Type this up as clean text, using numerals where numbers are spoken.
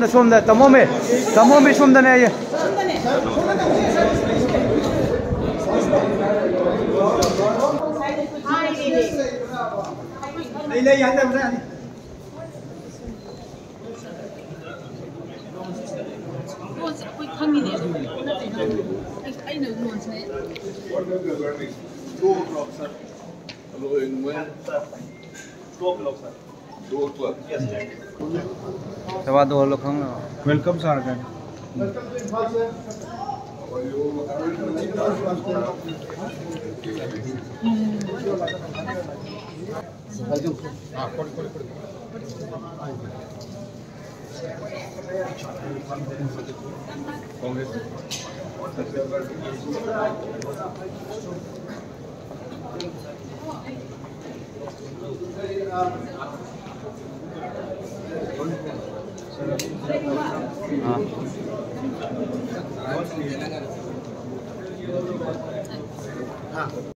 सोमदा तमो में सोमदा ने ये ले याद है कोई खंगी नहीं आई ना लोन से दो o'clock sir hello when 2 o'clock sir 2 o'clock yes सवा 2 लोग खंग welcome sir again welcome to Imphal sir how are you हाँ